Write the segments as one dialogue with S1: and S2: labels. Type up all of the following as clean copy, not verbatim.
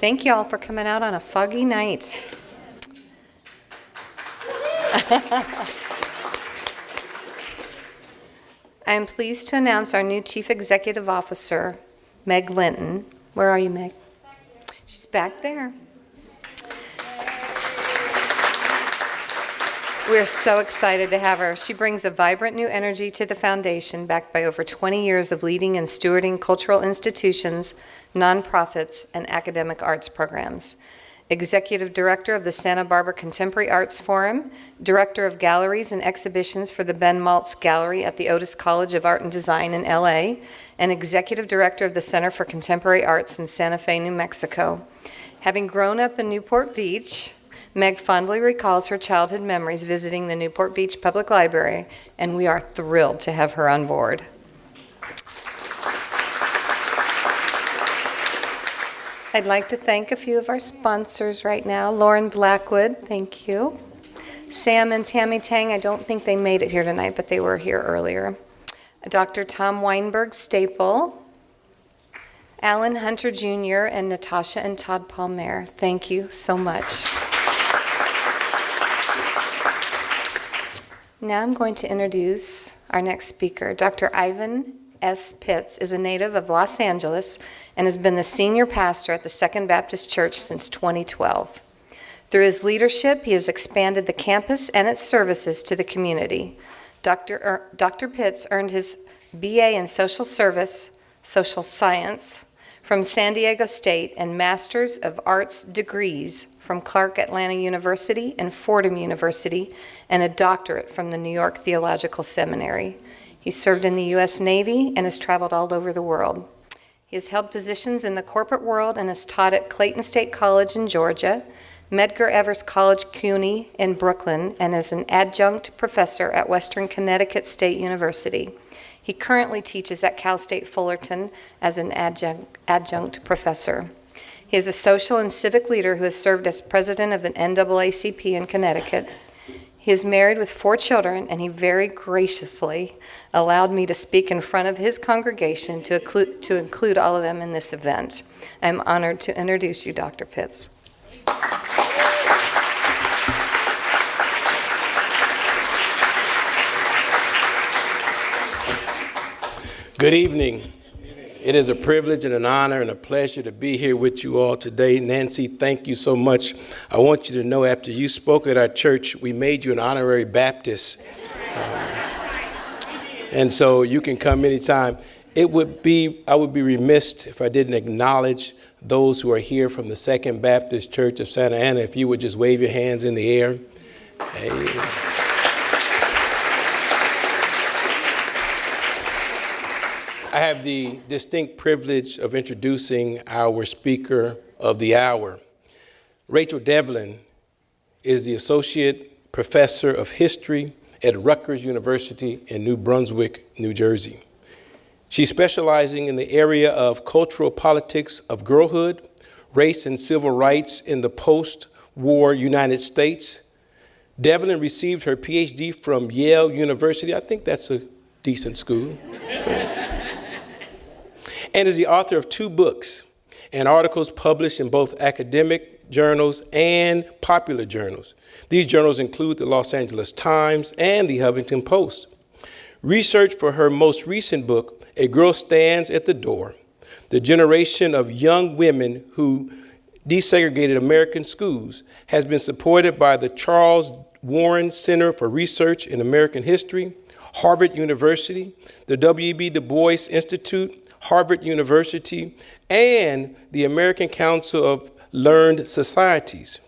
S1: Thank you all for coming out on a foggy night. I am pleased to announce our new Chief Executive Officer, Meg Linton. Where are you, Meg? She's back there. We're so excited to have her. She brings a vibrant new energy to the foundation, backed by over 20 years of leading and stewarding cultural institutions, nonprofits, and academic arts programs. Executive Director of the Santa Barbara Contemporary Arts Forum, Director of Galleries and Exhibitions for the Ben Maltz Gallery at the Otis College of Art and Design in LA, and Executive Director of the Center for Contemporary Arts in Santa Fe, New Mexico. Having grown up in Newport Beach, Meg fondly recalls her childhood memories visiting the Newport Beach Public Library, and we are thrilled to have her on board. I'd like to thank a few of our sponsors right now. Lauren Blackwood, thank you. Sam and Tammy Tang, I don't think they made it here tonight, but they were here earlier. Dr. Tom Weinberg Staple, Alan Hunter Jr., and Natasha and Todd Palmer. Thank you so much. Now I'm going to introduce our next speaker. Dr. Ivan S. Pitts is a native of Los Angeles and has been the senior pastor at the Second Baptist Church since 2012. Through his leadership, he has expanded the campus and its services to the community. Dr. Pitts earned his BA in Social Science from San Diego State and Masters of Arts degrees from Clark Atlanta University and Fordham University, and a doctorate from the New York Theological Seminary. He served in the U.S. Navy and has traveled all over the world. He has held positions in the corporate world and has taught at Clayton State College in Georgia, Medgar Evers College CUNY in Brooklyn, and is an adjunct professor at Western Connecticut State University. He currently teaches at Cal State Fullerton as an adjunct professor. He is a social and civic leader who has served as president of the NAACP in Connecticut. He is married with 4 children, and he very graciously allowed me to speak in front of his congregation to include all of them in this event. I'm honored to introduce you, Dr. Pitts.
S2: Good evening. It is a privilege and an honor and a pleasure to be here with you all today. Nancy, thank you so much. I want you to know after you spoke at our church, we made you an honorary Baptist. And so you can come anytime. I would be remiss if I didn't acknowledge those who are here from the Second Baptist Church of Santa Ana. If you would just wave your hands in the air. Hey. I have the distinct privilege of introducing our speaker of the hour. Rachel Devlin is the Associate Professor of History at Rutgers University in New Brunswick, New Jersey. She's specializing in the area of cultural politics of girlhood, race and civil rights in the post-war United States. Devlin received her PhD from Yale University. I think that's a decent school. And is the author of 2 books and articles published in both academic journals and popular journals. These journals include the Los Angeles Times and the Huffington Post. Research for her most recent book, A Girl Stands at the Door, The Generation of Young Women Who Desegregated American Schools, has been supported by the Charles Warren Center for Research in American History, Harvard University, the W.E.B. Du Bois Institute, Harvard University, and the American Council of Learned Societies.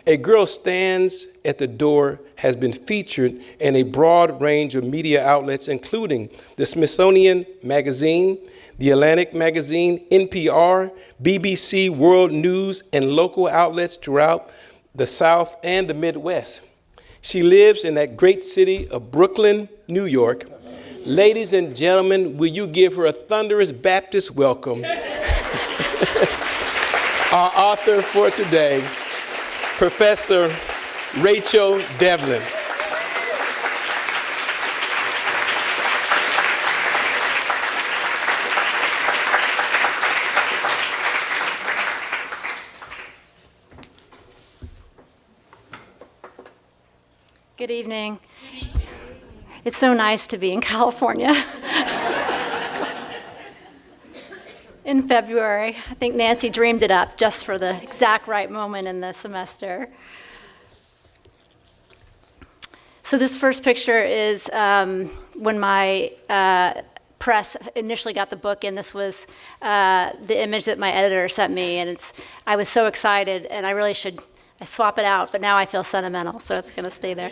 S2: A Girl Stands at the Door has been featured in a broad range of media outlets, including the Smithsonian Magazine, the Atlantic Magazine, NPR, BBC World News, and local outlets throughout the South and the Midwest. She lives in that great city of Brooklyn, New York. Ladies and gentlemen, will you give her a thunderous Baptist welcome? Our author for today, Professor Rachel Devlin.
S3: Good evening. It's so nice to be in California. In February. I think Nancy dreamed it up just for the exact right moment in the semester. So this first picture is when my press initially got the book, and this was the image that my editor sent me, and I was so excited, and I swap it out, but now I feel sentimental, so it's going to stay there.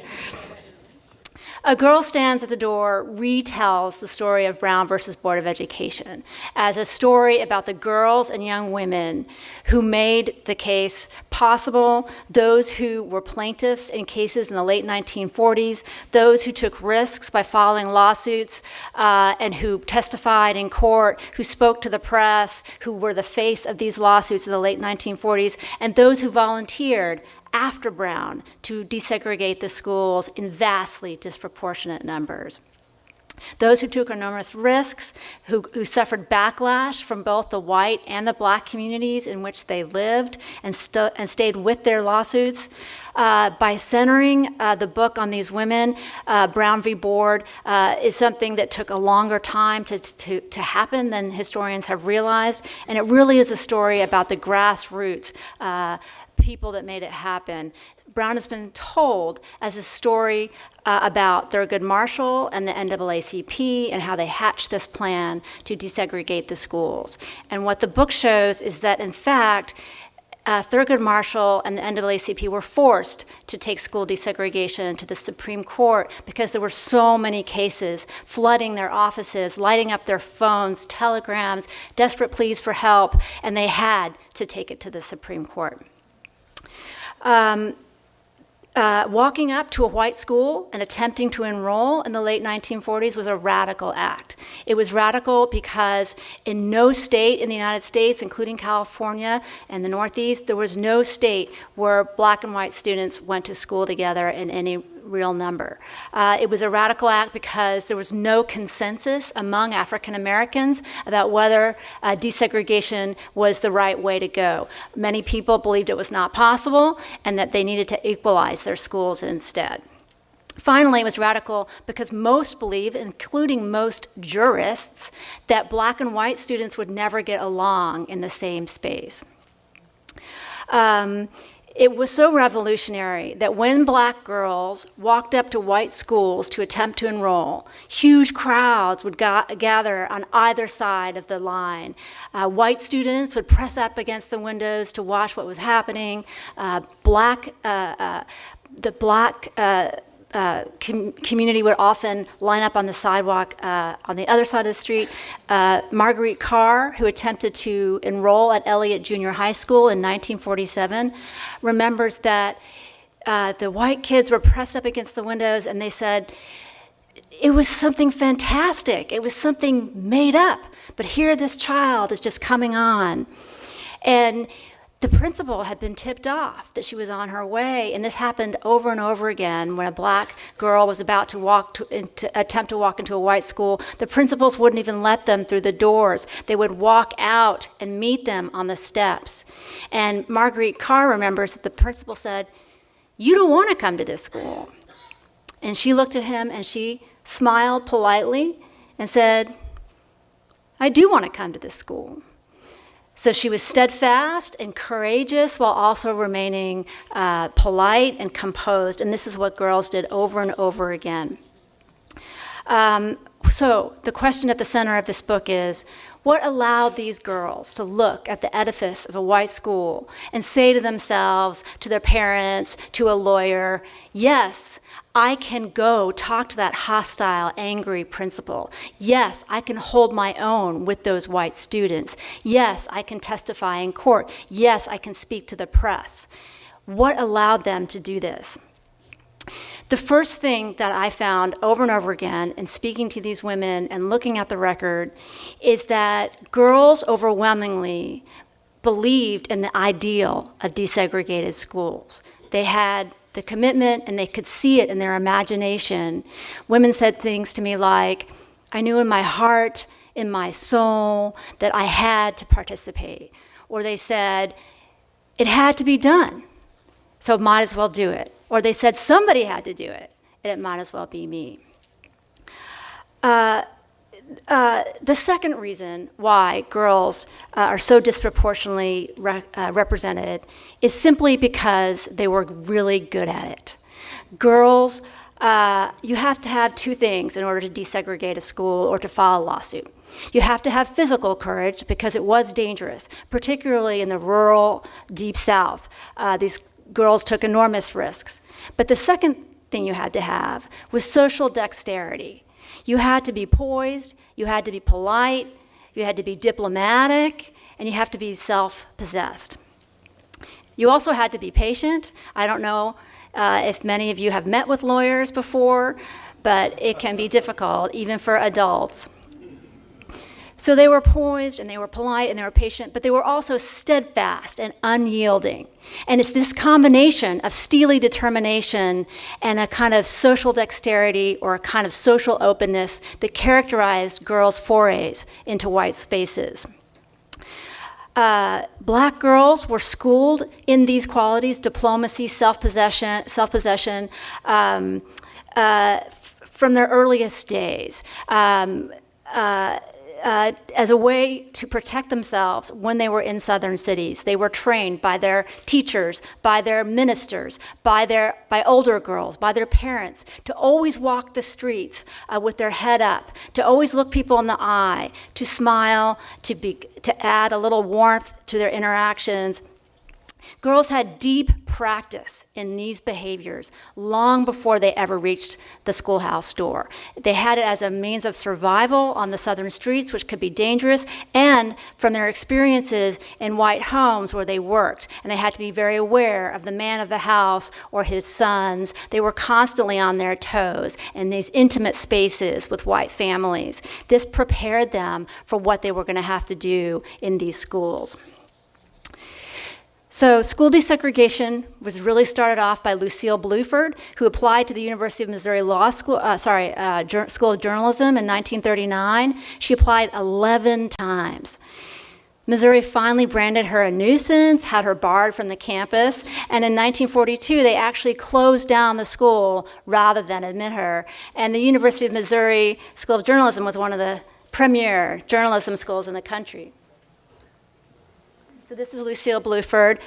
S3: A Girl Stands at the Door retells the story of Brown versus Board of Education as a story about the girls and young women who made the case possible, those who were plaintiffs in cases in the late 1940s, those who took risks by filing lawsuits and who testified in court, who spoke to the press, who were the face of these lawsuits in the late 1940s, and those who volunteered after Brown to desegregate the schools in vastly disproportionate numbers. Those who took enormous risks, who suffered backlash from both the white and the black communities in which they lived and stayed with their lawsuits. By centering the book on these women, Brown v. Board is something that took a longer time to happen than historians have realized, and it really is a story about the grassroots people that made it happen. Brown has been told as a story about Thurgood Marshall and the NAACP and how they hatched this plan to desegregate the schools. And what the book shows is that, in fact, Thurgood Marshall and the NAACP were forced to take school desegregation to the Supreme Court because there were so many cases flooding their offices, lighting up their phones, telegrams, desperate pleas for help, and they had to take it to the Supreme Court. Walking up to a white school and attempting to enroll in the late 1940s was a radical act. It was radical because in no state in the United States, including California and the Northeast, there was no state where black and white students went to school together in any real number. It was a radical act because there was no consensus among African Americans about whether desegregation was the right way to go. Many people believed it was not possible and that they needed to equalize their schools instead. Finally, it was radical because most believe, including most jurists, that black and white students would never get along in the same space. It was so revolutionary that when black girls walked up to white schools to attempt to enroll, huge crowds would gather on either side of the line. White students would press up against the windows to watch what was happening. The black community would often line up on the sidewalk on the other side of the street. Marguerite Carr, who attempted to enroll at Elliott Junior High School in 1947, remembers that the white kids were pressed up against the windows and they said, it was something fantastic. It was something made up. But here this child is just coming on. And the principal had been tipped off that she was on her way, and this happened over and over again. When a black girl was about to attempt to walk into a white school, the principals wouldn't even let them through the doors. They would walk out and meet them on the steps. And Marguerite Carr remembers that the principal said, "You don't want to come to this school." And she looked at him and she smiled politely and said, "I do want to come to this school." So she was steadfast and courageous while also remaining polite and composed. And this is what girls did over and over again. So the question at the center of this book is, what allowed these girls to look at the edifice of a white school and say to themselves, to their parents, to a lawyer, yes, I can go talk to that hostile, angry principal. Yes, I can hold my own with those white students. Yes, I can testify in court. Yes, I can speak to the press. What allowed them to do this? The first thing that I found over and over again in speaking to these women and looking at the record is that girls overwhelmingly believed in the ideal of desegregated schools. They had the commitment and they could see it in their imagination. Women said things to me like, I knew in my heart, in my soul, that I had to participate. Or they said, it had to be done, so might as well do it. Or they said somebody had to do it, and it might as well be me. The second reason why girls are so disproportionately represented is simply because they were really good at it. Girls, you have to have two things in order to desegregate a school or to file a lawsuit. You have to have physical courage because it was dangerous, particularly in the rural, deep South. These girls took enormous risks. But the second thing you had to have was social dexterity. You had to be poised, you had to be polite, you had to be diplomatic, and you have to be self-possessed. You also had to be patient. I don't know if many of you have met with lawyers before, but it can be difficult, even for adults. So they were poised, and they were polite, and they were patient, but they were also steadfast and unyielding. And it's this combination of steely determination and a kind of social dexterity or a kind of social openness that characterized girls' forays into white spaces. Black girls were schooled in these qualities: diplomacy, self-possession, from their earliest days. As a way to protect themselves when they were in southern cities. They were trained by their teachers, by their ministers, by older girls, by their parents, to always walk the streets with their head up, to always look people in the eye, to smile, to add a little warmth to their interactions. Girls had deep practice in these behaviors long before they ever reached the schoolhouse door. They had it as a means of survival on the southern streets, which could be dangerous, and from their experiences in white homes where they worked. And they had to be very aware of the man of the house or his sons. They were constantly on their toes in these intimate spaces with white families. This prepared them for what they were going to have to do in these schools. So school desegregation was really started off by Lucille Bluford, who applied to the University of Missouri School of Journalism in 1939. She applied 11 times. Missouri finally branded her a nuisance, had her barred from the campus, and in 1942 they actually closed down the school rather than admit her. And the University of Missouri School of Journalism was one of the premier journalism schools in the country. So this is Lucille Bluford,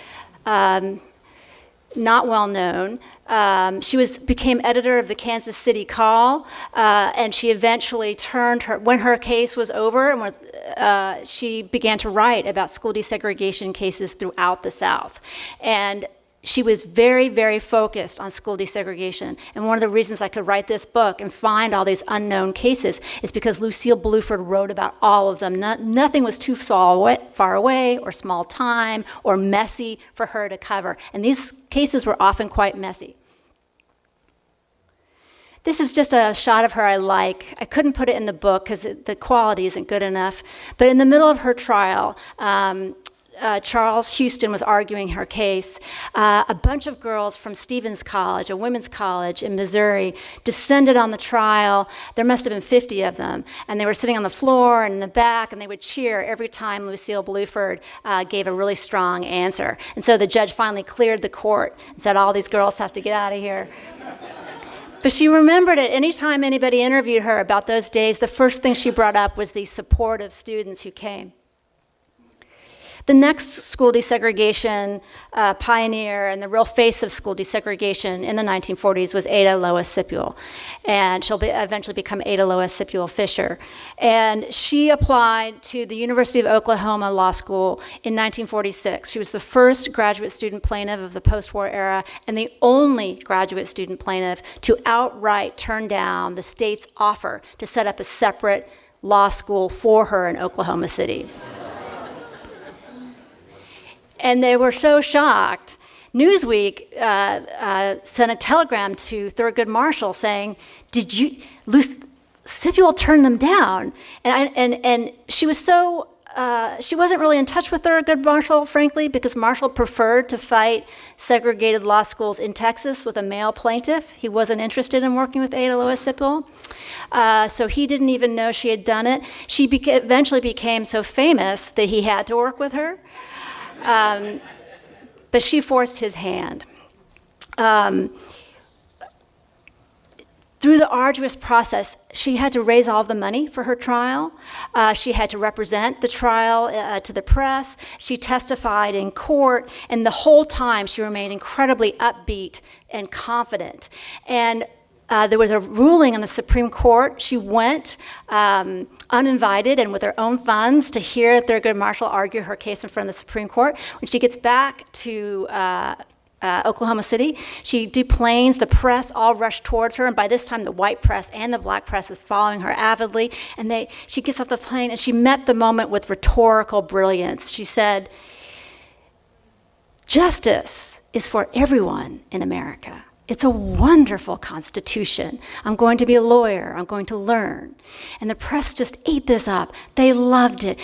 S3: not well known. She became editor of the Kansas City Call, and she eventually when her case was over, and she began to write about school desegregation cases throughout the South. And she was very, very focused on school desegregation. And one of the reasons I could write this book and find all these unknown cases is because Lucille Bluford wrote about all of them. Nothing was too far away or small time or messy for her to cover. And these cases were often quite messy. This is just a shot of her I like. I couldn't put it in the book because the quality isn't good enough. But in the middle of her trial, Charles Houston was arguing her case. A bunch of girls from Stevens College, a women's college in Missouri, descended on the trial. There must have been 50 of them. And they were sitting on the floor and in the back, and they would cheer every time Lucille Bluford gave a really strong answer. And so the judge finally cleared the court and said, all these girls have to get out of here. But she remembered it. Anytime anybody interviewed her about those days, the first thing she brought up was these supportive students who came. The next school desegregation pioneer and the real face of school desegregation in the 1940s was Ada Lois SIPUEL. And she'll eventually become Ada Lois SIPUEL Fisher. And she applied to the University of Oklahoma Law School in 1946. She was the first graduate student plaintiff of the post-war era and the only graduate student plaintiff to outright turn down the state's offer to set up a separate law school for her in Oklahoma City. And they were so shocked. Newsweek sent a telegram to Thurgood Marshall saying, SIPUEL turned them down. And she was so, she wasn't really in touch with Thurgood Marshall, frankly, because Marshall preferred to fight segregated law schools in Texas with a male plaintiff. He wasn't interested in working with Ada Lois SIPUEL. So he didn't even know she had done it. She eventually became so famous that he had to work with her. But she forced his hand. through the arduous process, she had to raise all the money for her trial. She had to represent the trial to the press. She testified in court, and the whole time she remained incredibly upbeat and confident. And there was a ruling in the Supreme Court. She went uninvited and with her own funds to hear Thurgood Marshall argue her case in front of the Supreme Court. When she gets back to Oklahoma City, she deplanes, the press all rush towards her, and by this time the white press and the black press is following her avidly, and she gets off the plane and she met the moment with rhetorical brilliance. She said, "Justice is for everyone in America. It's a wonderful Constitution. I'm going to be a lawyer. I'm going to learn." And the press just ate this up. They loved it.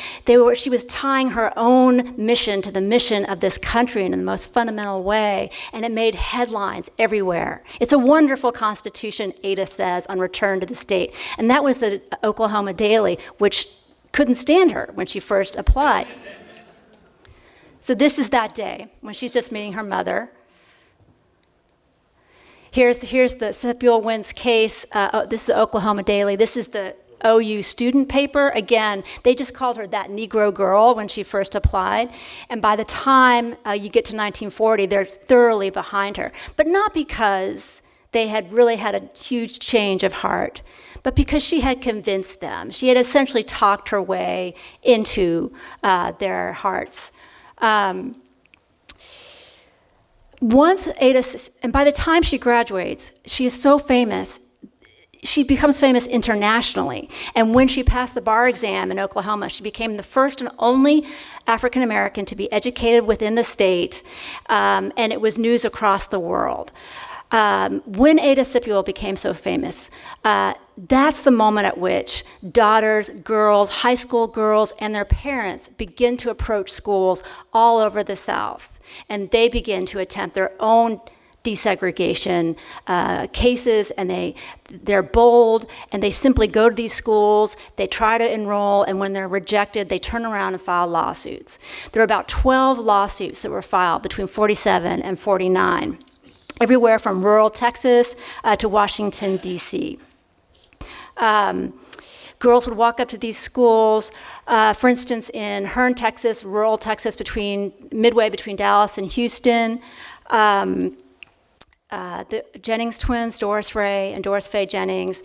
S3: She was tying her own mission to the mission of this country in the most fundamental way, and it made headlines everywhere. It's a wonderful Constitution, Ada says on return to the state. And that was the Oklahoma Daily, which couldn't stand her when she first applied. So this is that day when she's just meeting her mother. Here's the SIPUEL wins case. This is the Oklahoma Daily. This is the OU student paper. Again, they just called her that Negro girl when she first applied. And by the time you get to 1940, they're thoroughly behind her. But not because they had really had a huge change of heart, but because she had convinced them. She had essentially talked her way into their hearts. Once Ada, and by the time she graduates, she is so famous, she becomes famous internationally. And when she passed the bar exam in Oklahoma, she became the first and only African American to be educated within the state, and it was news across the world. When Ada SIPUEL became so famous, that's the moment at which daughters, girls, high school girls, and their parents begin to approach schools all over the South. And they begin to attempt their own desegregation cases, and they're bold, and they simply go to these schools, they try to enroll, and when they're rejected, they turn around and file lawsuits. There were about 12 lawsuits that were filed between 47 and 49, everywhere from rural Texas to Washington, D.C. Girls would walk up to these schools, for instance, in Hearne, Texas, rural Texas, midway between Dallas and Houston. The Jennings twins, Doris Ray and Doris Faye Jennings,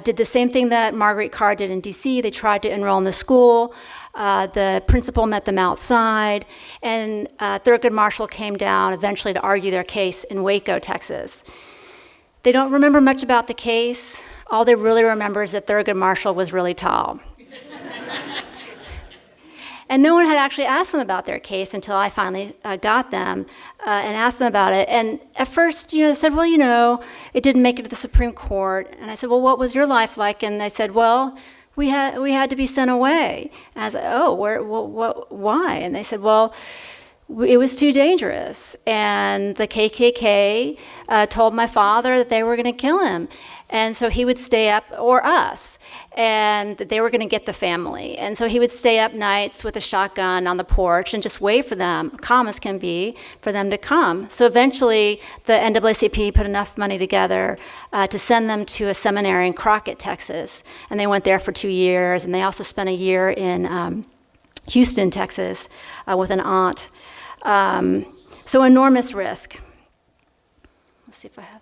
S3: did the same thing that Marguerite Carr did in D.C. They tried to enroll in the school. The principal met them outside, and Thurgood Marshall came down eventually to argue their case in Waco, Texas. They don't remember much about the case. All they really remember is that Thurgood Marshall was really tall. And no one had actually asked them about their case until I finally got them and asked them about it. And at first, they said, well, it didn't make it to the Supreme Court. And I said, well, what was your life like? And they said, well, we had to be sent away. And I said, oh, why? And they said, well, it was too dangerous. And the KKK told my father that they were going to kill him. And so he would stay up, or us, and they were going to get the family. And so he would stay up nights with a shotgun on the porch and just wait for them, calm as can be, for them to come. So eventually the NAACP put enough money together to send them to a seminary in Crockett, Texas. And they went there for 2 years, and they also spent a year in Houston, Texas, with an aunt. So enormous risk. Let's see if I have.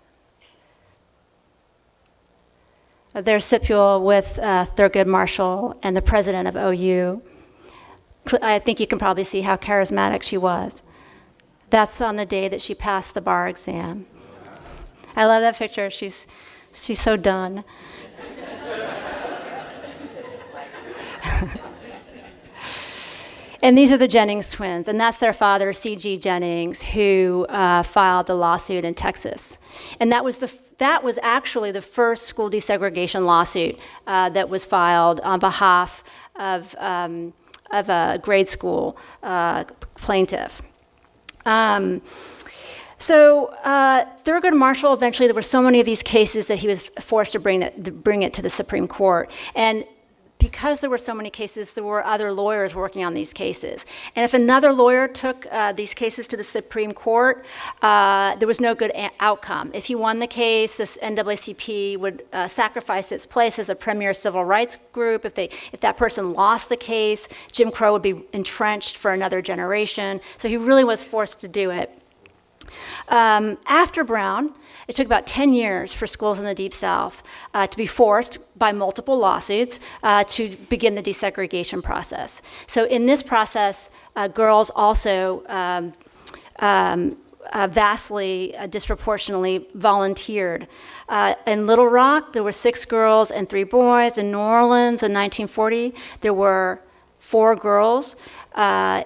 S3: There's SIPUEL with Thurgood Marshall and the president of OU. I think you can probably see how charismatic she was. That's on the day that she passed the bar exam. I love that picture. She's so done. And these are the Jennings twins, and that's their father, C.G. Jennings, who filed the lawsuit in Texas. And that was actually the first school desegregation lawsuit that was filed on behalf of a grade school plaintiff. So Thurgood Marshall, eventually there were so many of these cases that he was forced to bring it to the Supreme Court. And because there were so many cases, there were other lawyers working on these cases. And if another lawyer took these cases to the Supreme Court, there was no good outcome. If he won the case, this NAACP would sacrifice its place as a premier civil rights group. If that person lost the case, Jim Crow would be entrenched for another generation. So he really was forced to do it. After Brown, it took about 10 years for schools in the Deep South to be forced by multiple lawsuits to begin the desegregation process. So in this process, girls also vastly, disproportionately volunteered. In Little Rock, there were 6 girls and 3 boys. In New Orleans in 1940, there were 4 girls.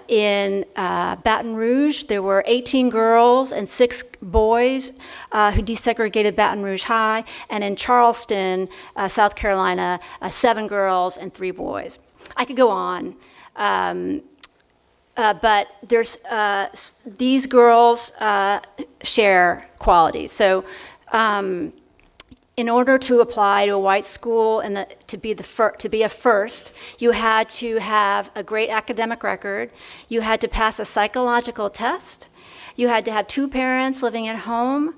S3: In Baton Rouge, there were 18 girls and 6 boys who desegregated Baton Rouge High. And in Charleston, South Carolina, 7 girls and 3 boys. I could go on. But there's these girls share qualities. So in order to apply to a white school and to be a first, you had to have a great academic record. You had to pass a psychological test. You had to have 2 parents living at home.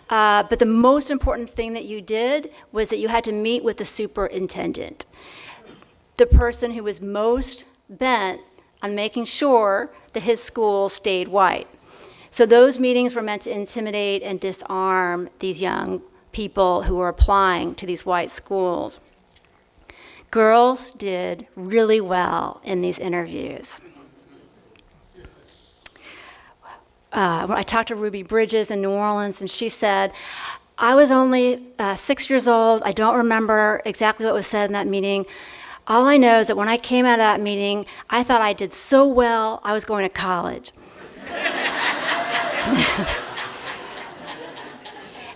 S3: But the most important thing that you did was that you had to meet with the superintendent, the person who was most bent on making sure that his school stayed white. So those meetings were meant to intimidate and disarm these young people who were applying to these white schools. Girls did really well in these interviews. I talked to Ruby Bridges in New Orleans, and she said, I was only 6 years old. I don't remember exactly what was said in that meeting. All I know is that when I came out of that meeting, I thought I did so well, I was going to college.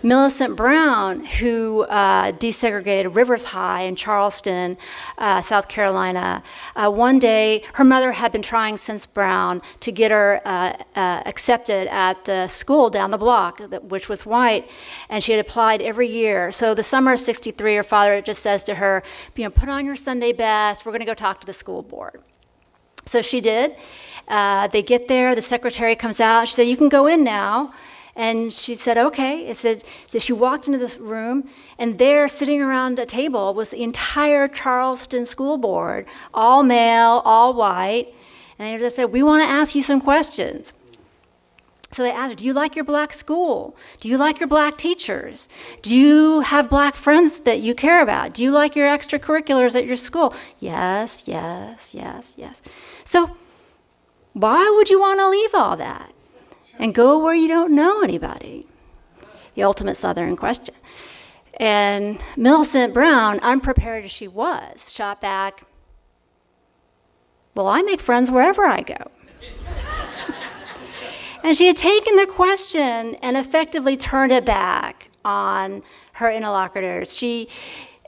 S3: Millicent Brown, who desegregated Rivers High in Charleston, South Carolina, one day, her mother had been trying since Brown to get her accepted at the school down the block, which was white, and she had applied every year. So the summer of '63, her father just says to her, put on your Sunday best, we're going to go talk to the school board. So she did. They get there, the secretary comes out, she said, you can go in now. And she said, okay. So she walked into the room, and there, sitting around a table, was the entire Charleston school board, all male, all white. And they just said, we want to ask you some questions. So they asked her, do you like your black school? Do you like your black teachers? Do you have black friends that you care about? Do you like your extracurriculars at your school? Yes, yes, yes, yes. So why would you want to leave all that and go where you don't know anybody? The ultimate Southern question. And Millicent Brown, unprepared as she was, shot back, well, I make friends wherever I go. And she had taken the question and effectively turned it back on her interlocutors. She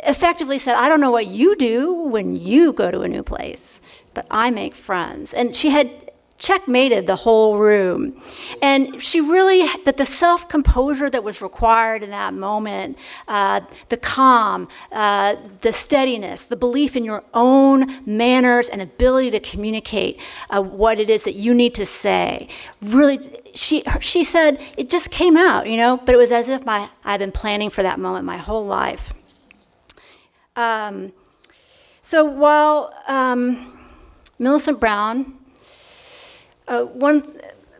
S3: effectively said, I don't know what you do when you go to a new place, but I make friends. And she had checkmated the whole room. And she really, but the self-composure that was required in that moment, the calm, the steadiness, the belief in your own manners and ability to communicate what it is that you need to say, really, she said, it just came out, but it was as if I've been planning for that moment my whole life. So while Millicent Brown,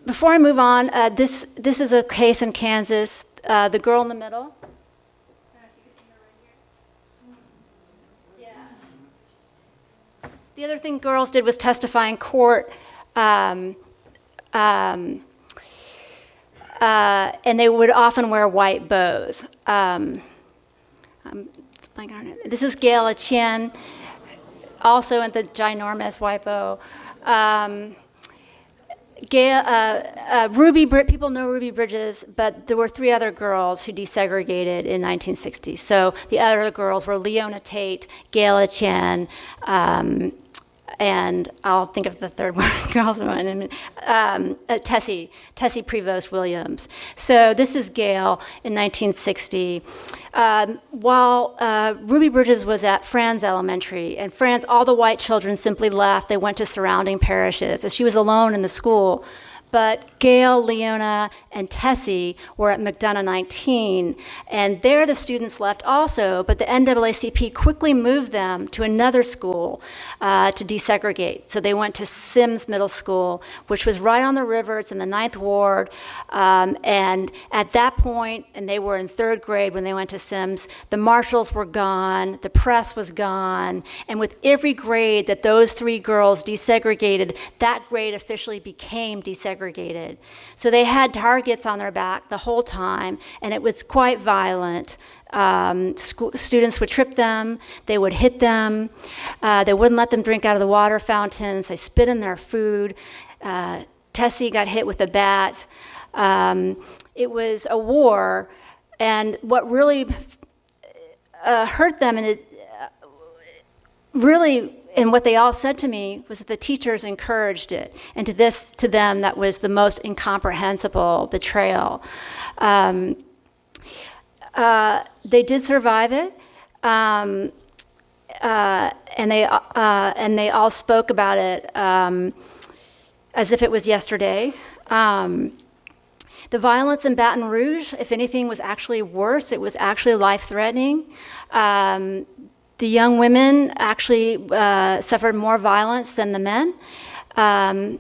S3: before I move on, this is a case in Kansas. The girl in the middle. The other thing girls did was testify in court, and they would often wear white bows. This is Gail Etienne, also in the ginormous white bow. People know Ruby Bridges, but there were 3 other girls who desegregated in 1960. So the other girls were Leona Tate, Gail Etienne, and I'll think of the third one, Tessie Prevost Williams. So this is Gail in 1960. While Ruby Bridges was at Franz Elementary, and Franz, all the white children simply left. They went to surrounding parishes, and she was alone in the school. But Gail, Leona, and Tessie were at McDonough 19, and there the students left also, but the NAACP quickly moved them to another school to desegregate. So they went to Sims Middle School, which was right on the river. It's in the 9th Ward, and at that point, and they were in 3rd grade when they went to Sims, the marshals were gone, the press was gone, and with every grade that those 3 girls desegregated, that grade officially became desegregated. So they had targets on their back the whole time, and it was quite violent. Students would trip them, they would hit them, they wouldn't let them drink out of the water fountains, they spit in their food. Tessie got hit with a bat. It was a war, and what really hurt them, and it really, and what they all said to me was that the teachers encouraged it. And to them, that was the most incomprehensible betrayal. They did survive it, and they all spoke about it as if it was yesterday. The violence in Baton Rouge, if anything, was actually worse. It was actually life-threatening. The young women actually suffered more violence than the men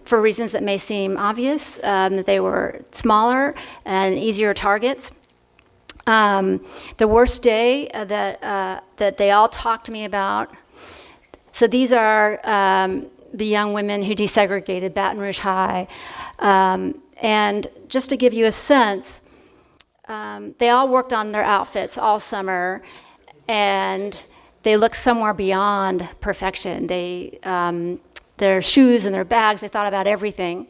S3: for reasons that may seem obvious, that they were smaller and easier targets. The worst day that they all talked to me about, so these are the young women who desegregated Baton Rouge High. And just to give you a sense, they all worked on their outfits all summer, and they looked somewhere beyond perfection. Their shoes and their bags, they thought about everything.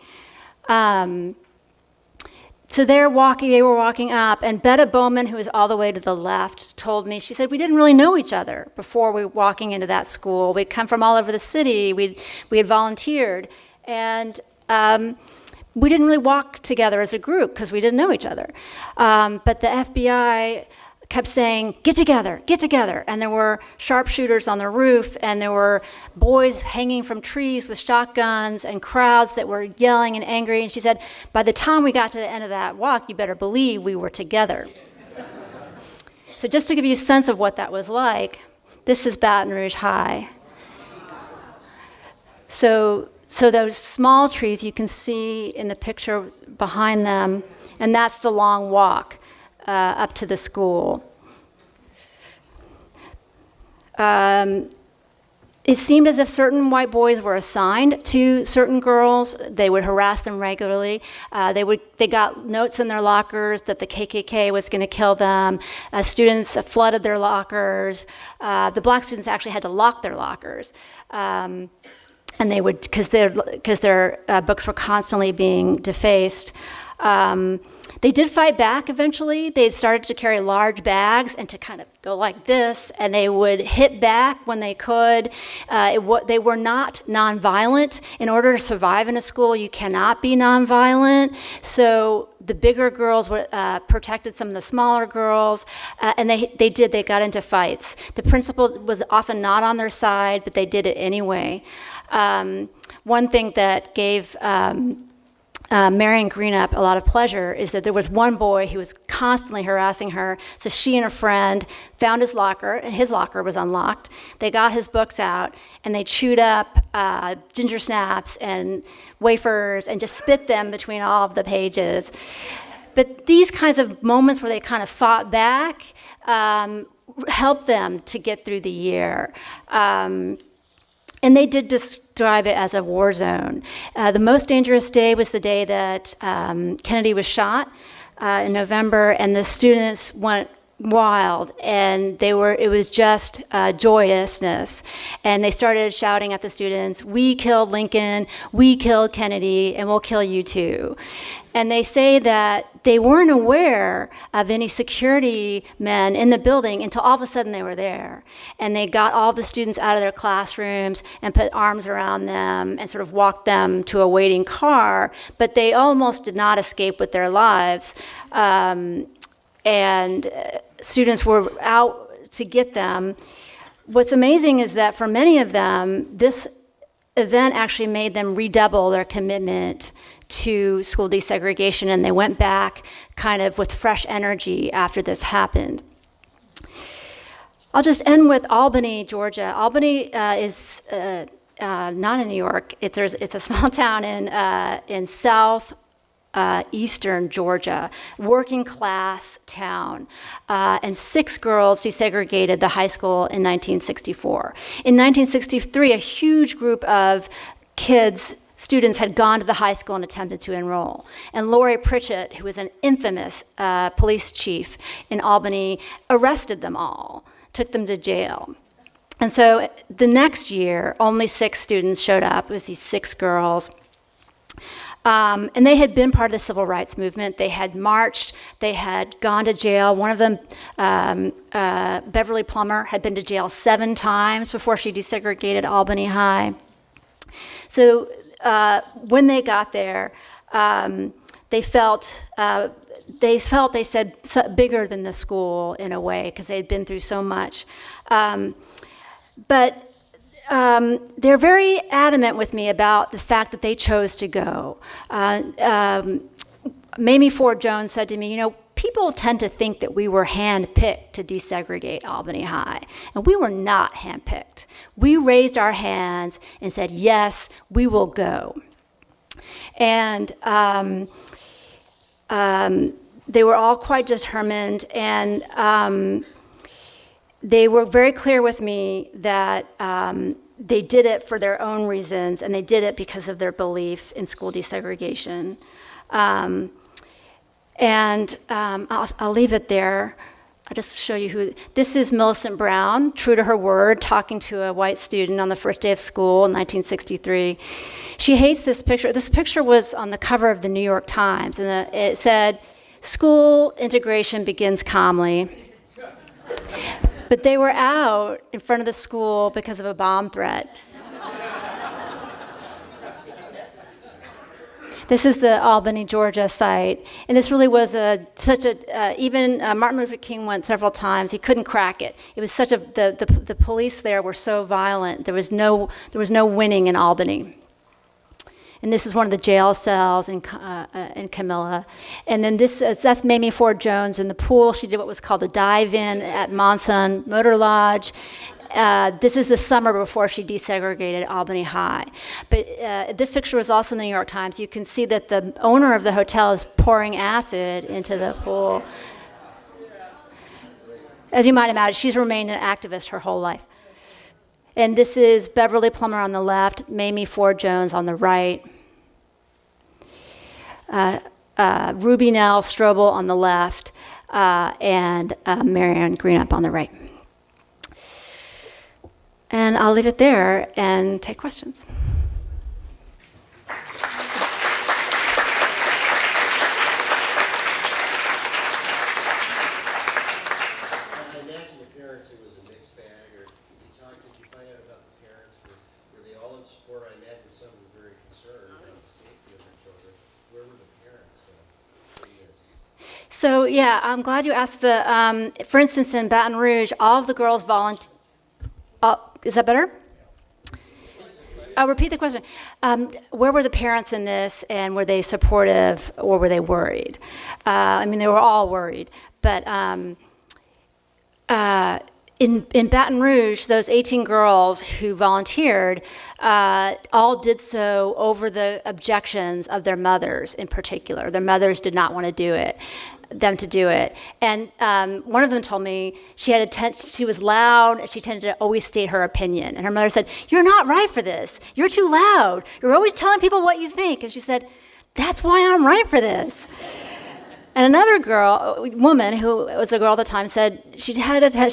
S3: So they were walking up, and Betta Bowman, who was all the way to the left, told me, she said, we didn't really know each other before we were walking into that school. We'd come from all over the city, we had volunteered, and we didn't really walk together as a group because we didn't know each other. But the FBI kept saying, get together, and there were sharpshooters on the roof, and there were boys hanging from trees with shotguns, and crowds that were yelling and angry, and she said, by the time we got to the end of that walk, you better believe we were together. So just to give you a sense of what that was like, this is Baton Rouge High. So those small trees you can see in the picture behind them, and that's the long walk up to the school. It seemed as if certain white boys were assigned to certain girls. They would harass them regularly. They got notes in their lockers that the KKK was going to kill them. Students flooded their lockers. The black students actually had to lock their lockers. And they would, because their books were constantly being defaced. They did fight back eventually. They started to carry large bags and to kind of go like this, and they would hit back when they could. They were not nonviolent. In order to survive in a school, you cannot be nonviolent. So the bigger girls protected some of the smaller girls, and they got into fights. The principal was often not on their side, but they did it anyway. One thing that gave Marion Greenup a lot of pleasure is that there was one boy who was constantly harassing her. So she and a friend found his locker, and his locker was unlocked. They got his books out, and they chewed up ginger snaps and wafers and just spit them between all of the pages. But these kinds of moments where they kind of fought back helped them to get through the year. And they did describe it as a war zone. The most dangerous day was the day that Kennedy was shot in November, and the students went wild, and it was just joyousness. And they started shouting at the students, "We killed Lincoln, we killed Kennedy, and we'll kill you too." And they say that they weren't aware of any security men in the building until all of a sudden they were there. And they got all the students out of their classrooms and put arms around them and sort of walked them to a waiting car, but they almost did not escape with their lives. And students were out to get them. What's amazing is that for many of them, this event actually made them redouble their commitment to school desegregation, and they went back kind of with fresh energy after this happened. I'll just end with Albany, Georgia. Albany is not in New York. It's a small town in south eastern Georgia, working class town. And 6 girls desegregated the high school in 1964. In 1963, a huge group of students had gone to the high school and attempted to enroll. And Lori Pritchett, who was an infamous police chief in Albany, arrested them all, took them to jail. And so the next year, only 6 students showed up. It was these 6 girls. And they had been part of the civil rights movement. They had marched. They had gone to jail. One of them, Beverly Plummer, had been to jail 7 times before she desegregated Albany High. So when they got there, they said, bigger than the school in a way, because they had been through so much. But they're very adamant with me about the fact that they chose to go. Mamie Ford Jones said to me, people tend to think that we were handpicked to desegregate Albany High, and we were not handpicked. We raised our hands and said, yes, we will go. And they were all quite determined, and they were very clear with me that they did it for their own reasons, and they did it because of their belief in school desegregation. I'll leave it there. I'll just show you who. This is Millicent Brown, true to her word, talking to a white student on the first day of school in 1963. She hates this picture. This picture was on the cover of the New York Times, and it said, "School integration begins calmly." But they were out in front of the school because of a bomb threat. This is the Albany, Georgia site, and this really was even Martin Luther King went several times. He couldn't crack it. It was the police there were so violent. There was no winning in Albany. And this is one of the jail cells in Camilla. And then that's Mamie Ford Jones in the pool. She did what was called a dive-in at Monson Motor Lodge. This is the summer before she desegregated Albany High. But this picture was also in the New York Times. You can see that the owner of the hotel is pouring acid into the pool. As you might imagine, she's remained an activist her whole life. And this is Beverly Plummer on the left, Mamie Ford Jones on the right, Ruby Nell Strobel on the left, and Marianne Greenup on the right. And I'll leave it there and take questions. So yeah, I'm glad you asked for instance, in Baton Rouge, all of the girls volunteered. Is that better? I'll repeat the question. Where were the parents in this, and were they supportive or were they worried? They were all worried, but in Baton Rouge, those 18 girls who volunteered all did so over the objections of their mothers in particular. Their mothers did not want to do it. And one of them told me she was loud, and she tended to always state her opinion. And her mother said, "You're not right for this. You're too loud. You're always telling people what you think." And she said, "That's why I'm right for this." And another woman who was a girl at the time said she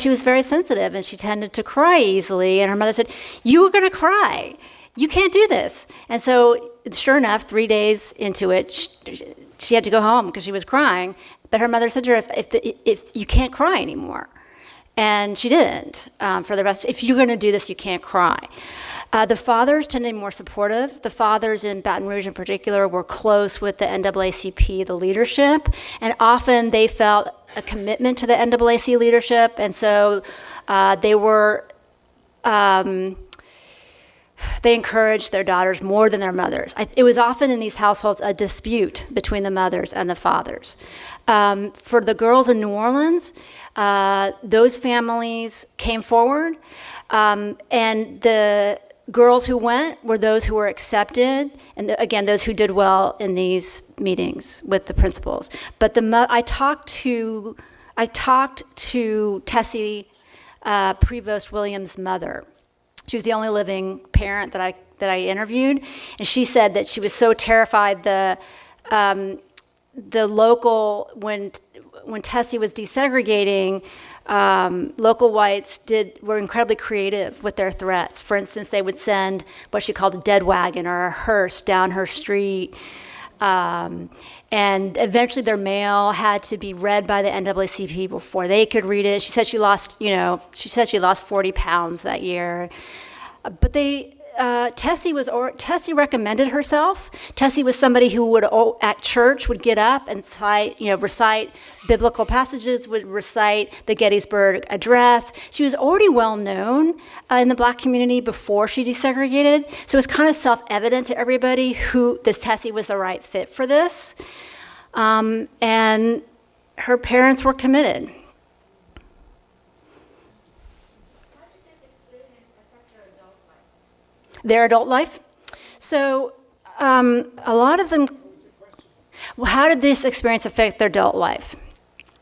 S3: was very sensitive and she tended to cry easily. And her mother said, "You were going to cry. You can't do this." And so, sure enough, 3 days into it, she had to go home because she was crying. But her mother said to her, "If you can't cry anymore," and she didn't for the rest. If you're going to do this, you can't cry. The fathers tended to be more supportive. The fathers in Baton Rouge in particular were close with the NAACP, the leadership, and often they felt a commitment to the NAACP leadership, and so they encouraged their daughters more than their mothers. It was often in these households a dispute between the mothers and the fathers. For the girls in New Orleans, those families came forward, and the girls who went were those who were accepted, and again, those who did well in these meetings with the principals. But I talked to Tessie Prevost Williams' mother. She was the only living parent that I interviewed, and she said that she was so terrified the local when Tessie was desegregating. Local whites were incredibly creative with their threats. For instance, they would send what she called a dead wagon or a hearse down her street. And eventually their mail had to be read by the NAACP before they could read it. She said she lost 40 pounds that year. But Tessie recommended herself. Tessie was somebody who would, at church, would get up and recite biblical passages, would recite the Gettysburg Address. She was already well known in the Black community before she desegregated, so it was kind of self-evident to everybody who this Tessie was the right fit for this. And her parents were committed. Their adult life. So a lot of them, how did this experience affect their adult life?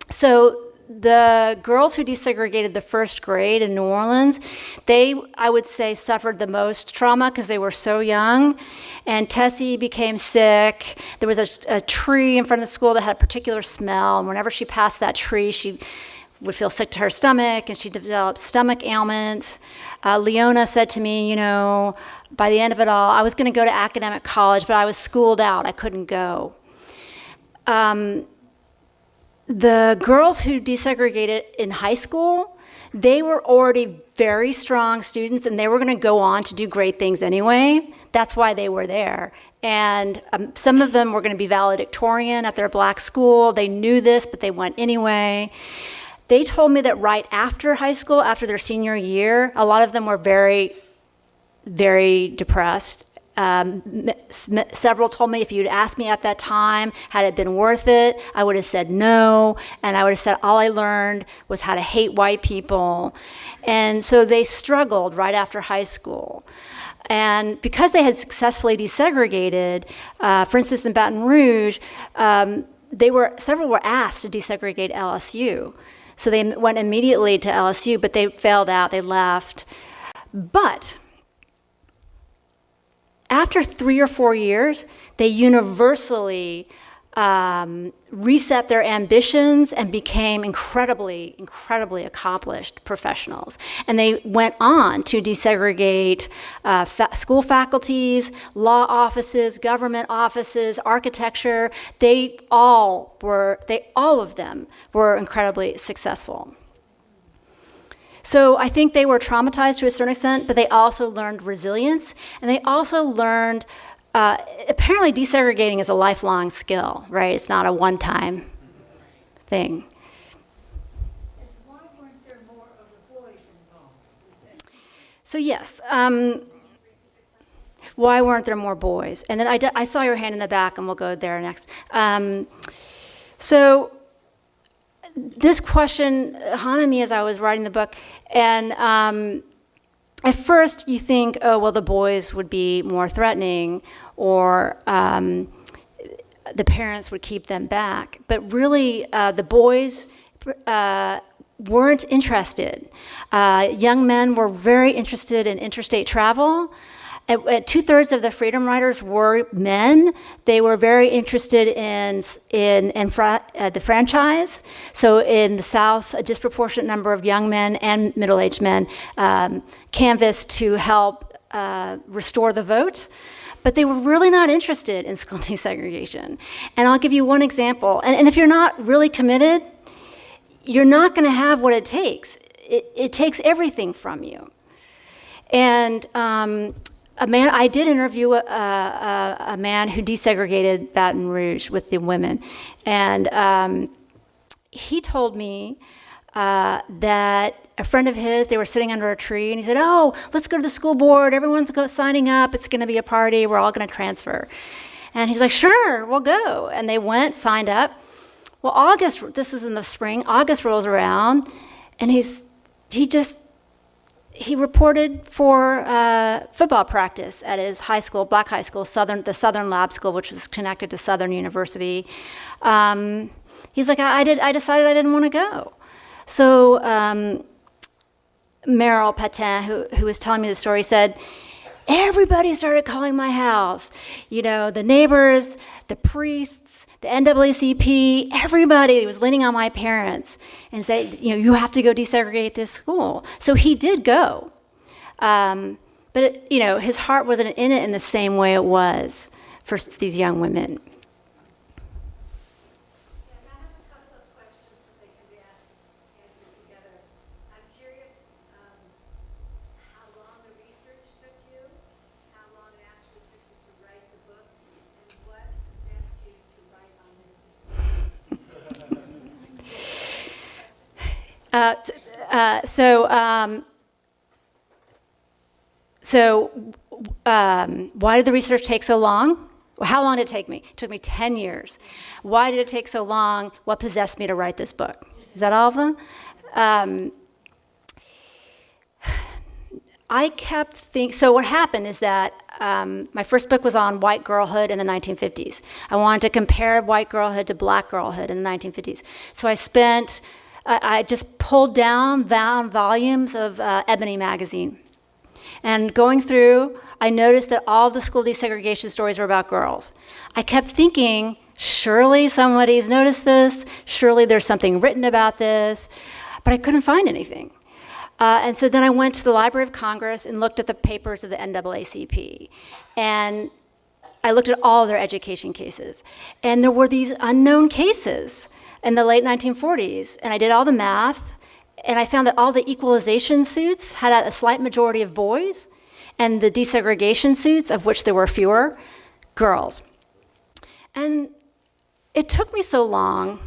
S3: So the girls who desegregated the first grade in New Orleans, I would say, suffered the most trauma because they were so young. And Tessie became sick. There was a tree in front of the school that had a particular smell, and whenever she passed that tree, she would feel sick to her stomach, and she developed stomach ailments. Leona said to me, by the end of it all, I was going to go to academic college, but I was schooled out. I couldn't go. The girls who desegregated in high school, they were already very strong students, and they were going to go on to do great things anyway. That's why they were there. And some of them were going to be valedictorian at their Black school. They knew this, but they went anyway. They told me that right after high school, after their senior year, a lot of them were very, very depressed. Several told me if you'd asked me at that time, had it been worth it, I would have said no, and I would have said all I learned was how to hate white people. And so they struggled right after high school. And because they had successfully desegregated, for instance, in Baton Rouge, several were asked to desegregate LSU. So they went immediately to LSU, but they failed out, they left. But after 3 or 4 years, they universally reset their ambitions and became incredibly, incredibly accomplished professionals. And they went on to desegregate school faculties, law offices, government offices, architecture. All of them were incredibly successful. So I think they were traumatized to a certain extent, but they also learned resilience, and they also learned apparently desegregating is a lifelong skill, right? It's not a one-time thing.
S4: Why weren't there more of the boys involved?
S3: So yes, why weren't there more boys? And then I saw your hand in the back, and we'll go there next. So this question haunted me as I was writing the book, and at first you think, oh, well, the boys would be more threatening, or the parents would keep them back. But really, the boys weren't interested. Young men were very interested in interstate travel, 2/3 of the freedom riders were men. They were very interested in the franchise. So in the South, a disproportionate number of young men and middle-aged men canvassed to help restore the vote. But they were really not interested in school desegregation. And I'll give you one example. And if you're not really committed, you're not going to have what it takes. It takes everything from you. And I did interview a man who desegregated Baton Rouge with the women. And he told me that a friend of his, they were sitting under a tree, and he said, "Oh, let's go to the school board. Everyone's signing up. It's going to be a party. We're all going to transfer." And he's like, "Sure, we'll go." And they went, signed up. Well, this was in the spring, August rolls around, and he reported for football practice at his high school, black high school, the Southern Lab School, which was connected to Southern University. He's like, I decided I didn't want to go. So Meryl Patin, who was telling me the story, said, everybody started calling my house. You know, the neighbors, the priests, the NAACP, everybody was leaning on my parents and said, you have to go desegregate this school. So he did go. But his heart wasn't in it in the same way it was for these young women. Why did the research take so long? Well, how long did it take me? It took me 10 years. Why did it take so long? What possessed me to write this book? Is that all of them? I kept thinking, so what happened is that my first book was on white girlhood in the 1950s. I wanted to compare white girlhood to black girlhood in the 1950s. So I just pulled down volumes of Ebony magazine. And going through, I noticed that all the school desegregation stories were about girls. I kept thinking, surely somebody's noticed this, surely there's something written about this, but I couldn't find anything. And so then I went to the Library of Congress and looked at the papers of the NAACP. And I looked at all their education cases. And there were these unknown cases in the late 1940s. And I did all the math, and I found that all the equalization suits had a slight majority of boys, and the desegregation suits, of which there were fewer, girls. And it took me so long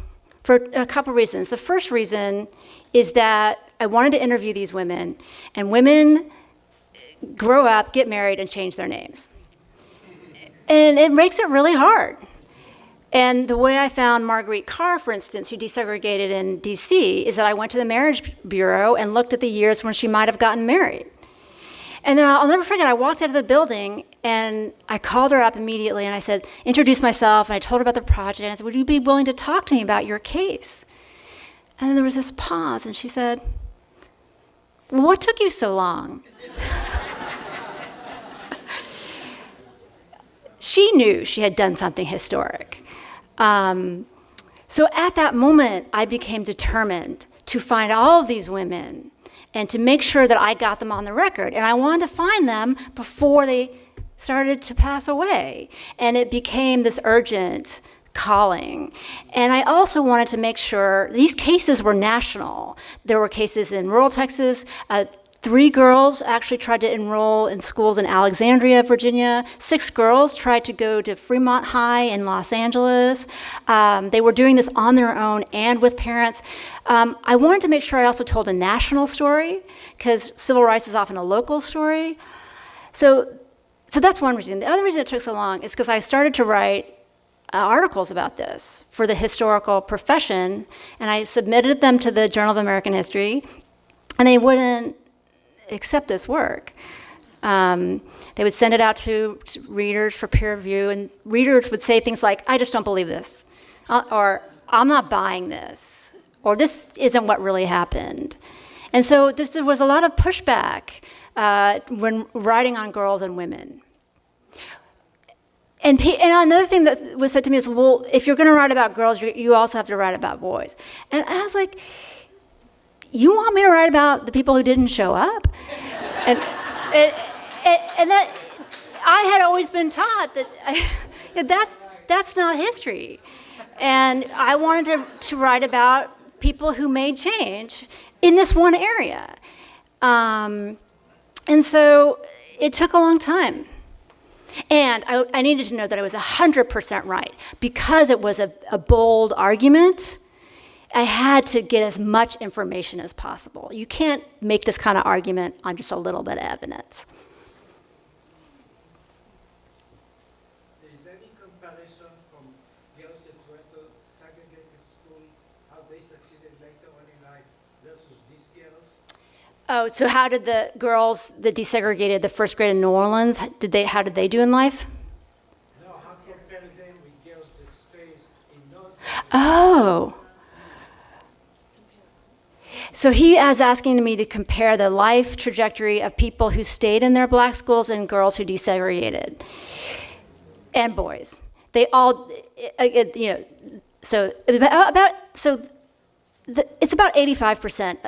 S3: for a couple reasons. The first reason is that I wanted to interview these women, and women grow up, get married, and change their names. And it makes it really hard. And the way I found Marguerite Carr, for instance, who desegregated in DC, is that I went to the Marriage Bureau and looked at the years when she might have gotten married. And then I'll never forget, I walked out of the building and I called her up immediately and I said, introduced myself, and I told her about the project, and I said, would you be willing to talk to me about your case? And then there was this pause, and she said, well, what took you so long? She knew she had done something historic. So at that moment, I became determined to find all of these women and to make sure that I got them on the record. And I wanted to find them before they started to pass away. And it became this urgent calling. And I also wanted to make sure these cases were national. There were cases in rural Texas. 3 girls actually tried to enroll in schools in Alexandria, Virginia. 6 girls tried to go to Fremont High in Los Angeles. They were doing this on their own and with parents. I wanted to make sure I also told a national story, because civil rights is often a local story. So that's one reason. The other reason it took so long is because I started to write articles about this for the historical profession, and I submitted them to the Journal of American History, and they wouldn't accept this work. They would send it out to readers for peer review, and readers would say things like, I just don't believe this, or I'm not buying this, or this isn't what really happened. And so there was a lot of pushback when writing on girls and women. And another thing that was said to me is, well, if you're going to write about girls, you also have to write about boys. And I was like, you want me to write about the people who didn't show up? And that I had always been taught that that's not history. And I wanted to write about people who made change in this one area. And so it took a long time. And I needed to know that I was 100% right. Because it was a bold argument, I had to get as much information as possible. You can't make this kind of argument on just a little bit of evidence.
S5: Is any comparison from girls that went to segregated school, how they succeeded later on in life versus these girls?
S3: Oh, so how did the girls that desegregated the first grade in New Orleans, how did they do in life?
S5: No, how compare them with girls that stays in non
S3: Oh. So he is asking me to compare the life trajectory of people who stayed in their black schools and girls who desegregated, and boys. They all, it's about 85%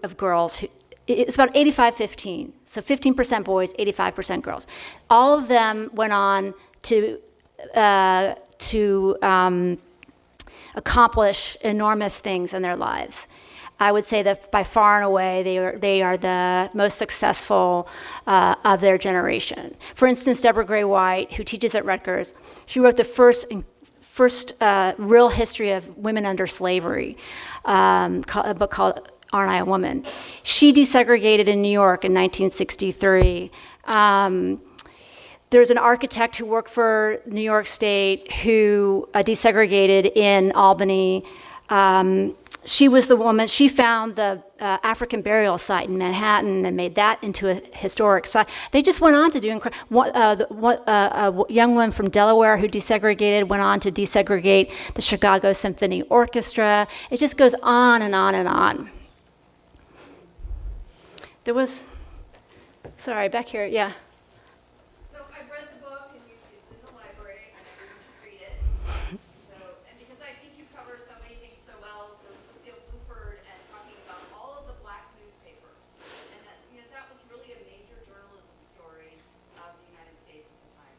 S3: of girls it's about 85-15. So 15% boys, 85% girls. All of them went on to accomplish enormous things in their lives. I would say that by far and away, they are the most successful of their generation. For instance, Deborah Gray White, who teaches at Rutgers, she wrote the first real history of women under slavery, a book called Aren't I a Woman? She desegregated in New York in 1963. There's an architect who worked for New York State who desegregated in Albany. She was the woman, she found the African burial site in Manhattan and made that into a historic site. They just went on to do a young woman from Delaware who desegregated went on to desegregate the Chicago Symphony Orchestra. It just goes on and on and on. There was, sorry, back here, yeah.
S1: So I've read the book, and it's in the library, and everyone should read it. So, and because I think you cover so many things so well, so Lucille Bluford and talking about all of the black newspapers, and that was really a major journalism story of the United States at the time.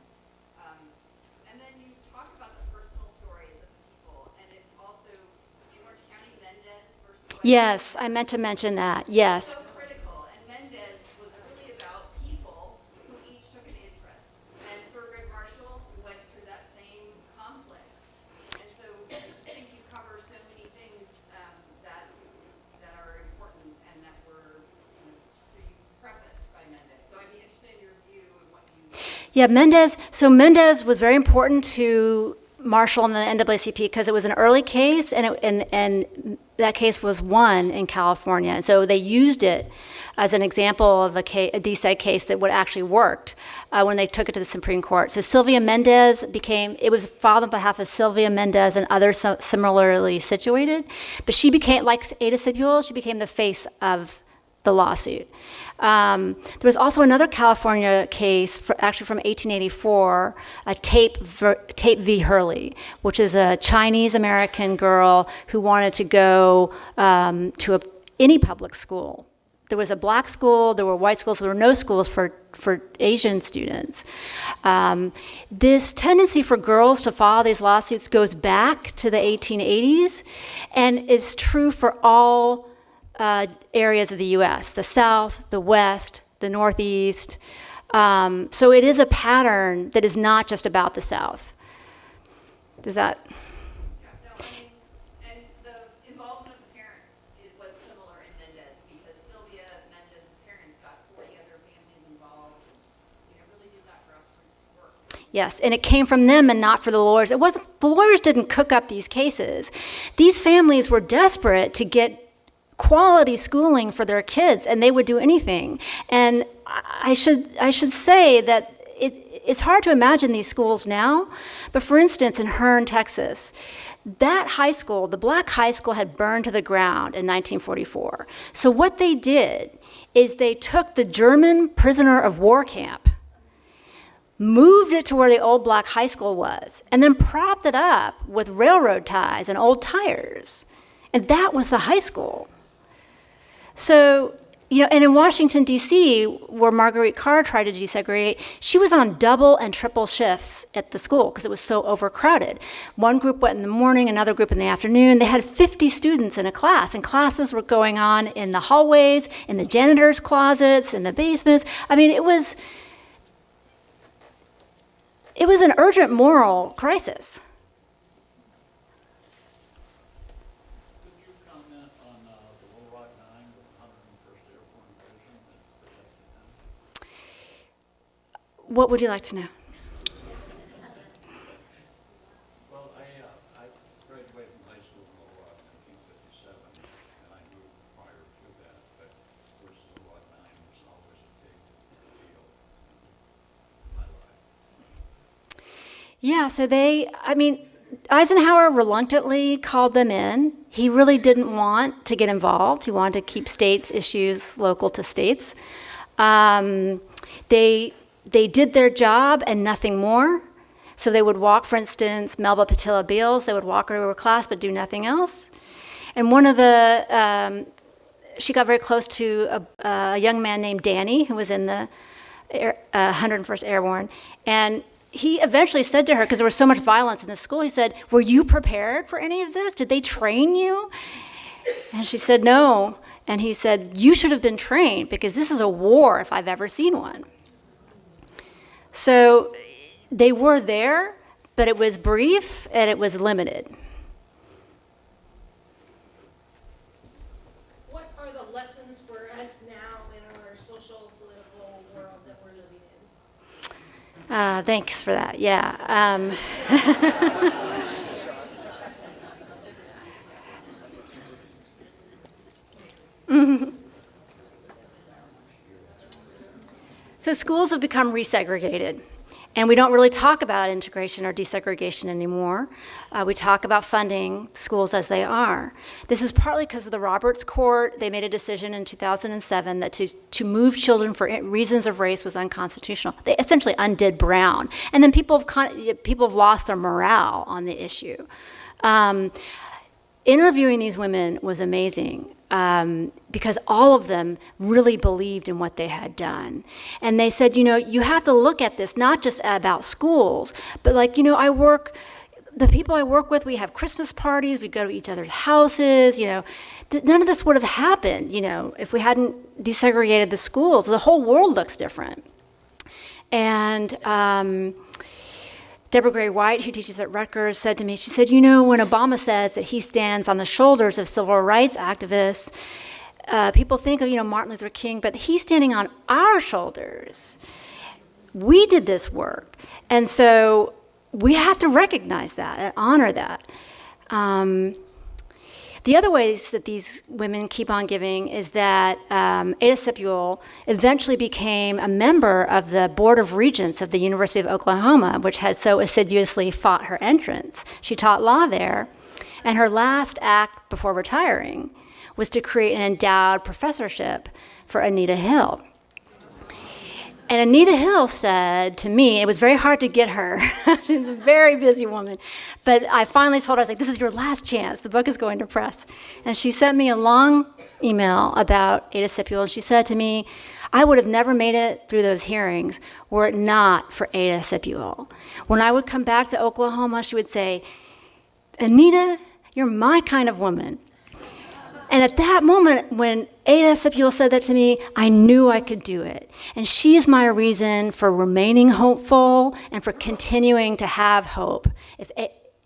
S1: And then you talk about the personal stories of the people, and it also, in Orange County, Mendez versus West.
S3: Yes, I meant to mention that, yes.
S1: So critical, and Mendez was really about people who each took an interest. And Thurgood Marshall went through that same conflict. And so I think you cover so many things that are important and that were prefaced by Mendez. So I'd be interested in your view and what you...
S3: Yeah, Mendez was very important to Marshall and the NAACP because it was an early case, and that case was won in California. And so they used it as an example of a deseg case that would actually worked when they took it to the Supreme Court. So Sylvia Mendez it was filed on behalf of Sylvia Mendez and others similarly situated, but she became, like Ada SIPUEL, she became the face of the lawsuit. There was also another California case, actually from 1884, a Tape v. Hurley, which is a Chinese-American girl who wanted to go to any public school. There was a black school, there were white schools, there were no schools for Asian students. This tendency for girls to file these lawsuits goes back to the 1880s and is true for all areas of the U.S., the South, the West, the Northeast. So it is a pattern that is not just about the South. Does that?
S1: Yeah, no, and the involvement of the parents was similar in Mendez because Sylvia Mendez's parents got 40 other families involved and really did that grassroots work.
S3: Yes, and it came from them and not for the lawyers. The lawyers didn't cook up these cases. These families were desperate to get quality schooling for their kids, and they would do anything. And I should say that it's hard to imagine these schools now, but for instance, in Hearne, Texas, That high school, the black high school, had burned to the ground in 1944. So what they did is they took the German prisoner of war camp, moved it to where the old black high school was, and then propped it up with railroad ties and old tires. And that was the high school. So, and in Washington, D.C., where Marguerite Carr tried to desegregate, she was on double and triple shifts at the school because it was so overcrowded. One group went in the morning, another group in the afternoon. They had 50 students in a class, and classes were going on in the hallways, in the janitor's closets, in the basements. I mean, it was an urgent moral crisis.
S6: Could you comment on the Little Rock 9, the 101st Airborne Division that protected them?
S3: What would you like to know?
S6: Well, I graduated from high school in Little Rock in 1957, and I moved prior to that, but of course Little Rock 9 was always a big deal in my life.
S3: Yeah, so Eisenhower reluctantly called them in. He really didn't want to get involved. He wanted to keep states' issues local to states. They did their job and nothing more. So they would walk, for instance, Melba Patilla Beals, they would walk her to her class but do nothing else. And one of she got very close to a young man named Danny, who was in the 101st Airborne. And he eventually said to her, because there was so much violence in the school, he said, "Were you prepared for any of this? Did they train you?" And she said, "No." And he said, "You should have been trained, because this is a war if I've ever seen one." So they were there, but it was brief and it was limited.
S4: What are the lessons for us now in our social political world that we're living in?
S3: Thanks for that, yeah. So schools have become resegregated, and we don't really talk about integration or desegregation anymore. We talk about funding schools as they are. This is partly because of the Roberts Court. They made a decision in 2007 that to move children for reasons of race was unconstitutional. They essentially undid Brown. And then people have lost their morale on the issue. Interviewing these women was amazing. Because all of them really believed in what they had done. And they said, you have to look at this not just about schools, but the people I work with, we have Christmas parties, we go to each other's houses, none of this would have happened, if we hadn't desegregated the schools. The whole world looks different. And Deborah Gray White, who teaches at Rutgers, said to me, she said, when Obama says that he stands on the shoulders of civil rights activists, people think of, Martin Luther King, but he's standing on our shoulders. We did this work. And so we have to recognize that and honor that. The other ways that these women keep on giving is that Ada SIPUEL eventually became a member of the Board of Regents of the University of Oklahoma, which had so assiduously fought her entrance. She taught law there, and her last act before retiring was to create an endowed professorship for Anita Hill. And Anita Hill said to me, it was very hard to get her. She's a very busy woman. But I finally told her, I was like, this is your last chance. The book is going to press. And she sent me a long email about Ada SIPUEL. And she said to me, I would have never made it through those hearings were it not for Ada SIPUEL. When I would come back to Oklahoma, she would say, Anita, you're my kind of woman. And at that moment, when Ada SIPUEL said that to me, I knew I could do it. And she is my reason for remaining hopeful and for continuing to have hope. If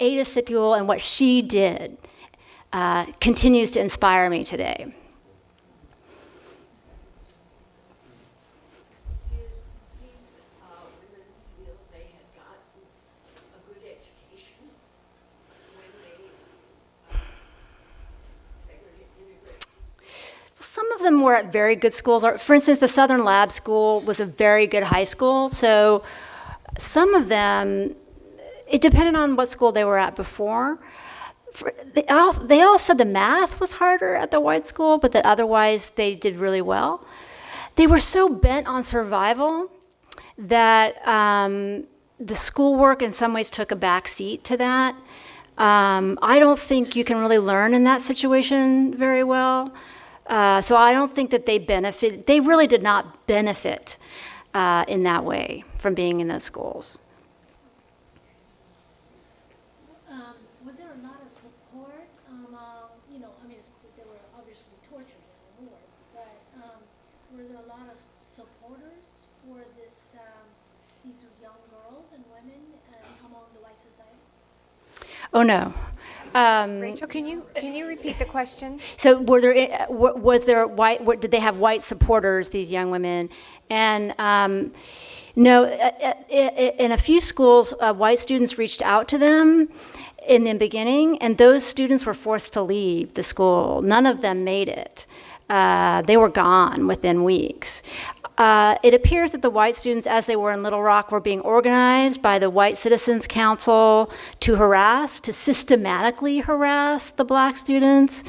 S3: Ada SIPUEL and what she did continues to inspire me today.
S4: These women feel they had gotten a good education when they integrated.
S3: Some of them were at very good schools. For instance, the Southern Lab School was a very good high school. So some of them, it depended on what school they were at before. They all said the math was harder at the white school, but that otherwise they did really well. They were so bent on survival that the schoolwork in some ways took a back seat to that. I don't think you can really learn in that situation very well. So I don't think that they really did not benefit in that way from being in those schools.
S4: Was there a lot of support? I mean, they were obviously tortured in the war, but were there a lot of supporters for these young girls and women among the white society?
S3: Oh, no.
S1: Rachel, can you repeat the question?
S3: So did they have white supporters, these young women? And no, in a few schools, white students reached out to them in the beginning, and those students were forced to leave the school. None of them made it. They were gone within weeks. It appears that the white students, as they were in Little Rock, were being organized by the White Citizens Council to systematically harass the black students.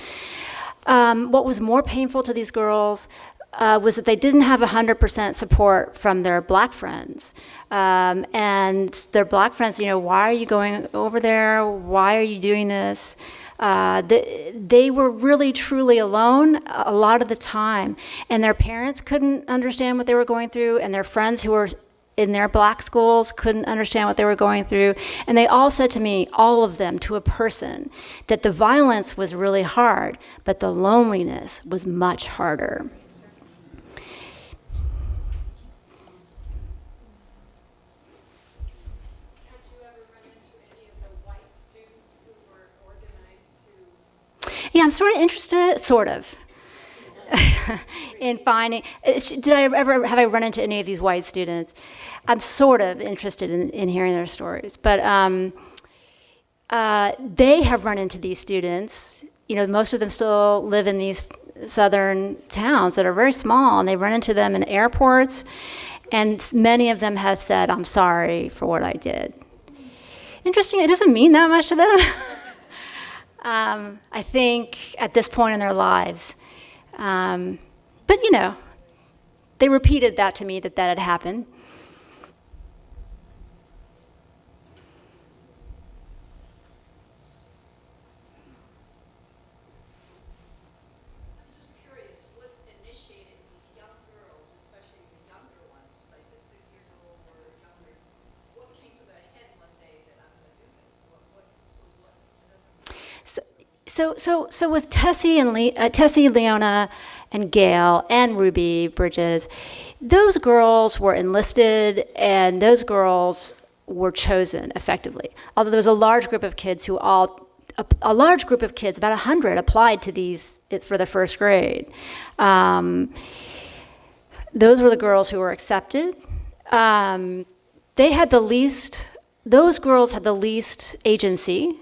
S3: What was more painful to these girls was that they didn't have 100% support from their black friends. And their black friends, why are you going over there? Why are you doing this? They were really, truly alone a lot of the time. And their parents couldn't understand what they were going through, and their friends who were in their black schools couldn't understand what they were going through. And they all said to me, all of them to a person, that the violence was really hard, but the loneliness was much harder. Yeah, I'm sort of interested, in finding. Have I run into any of these white students? I'm sort of interested in hearing their stories, but they have run into these students. Most of them still live in these southern towns that are very small, and they run into them in airports, and many of them have said, "I'm sorry for what I did." Interesting. It doesn't mean that much to them. I think at this point in their lives. But, they repeated that to me, that had happened.
S7: I'm just curious, what initiated these young girls, especially the younger ones, like 6 years old or younger, what came to their head one day that I'm going to do this?
S3: So with Tessie, Leona, and Gail, and Ruby Bridges, those girls were enlisted, and those girls were chosen effectively. Although there was a large group of kids about 100 applied to these for the first grade. Those were the girls who were accepted. Those girls had the least agency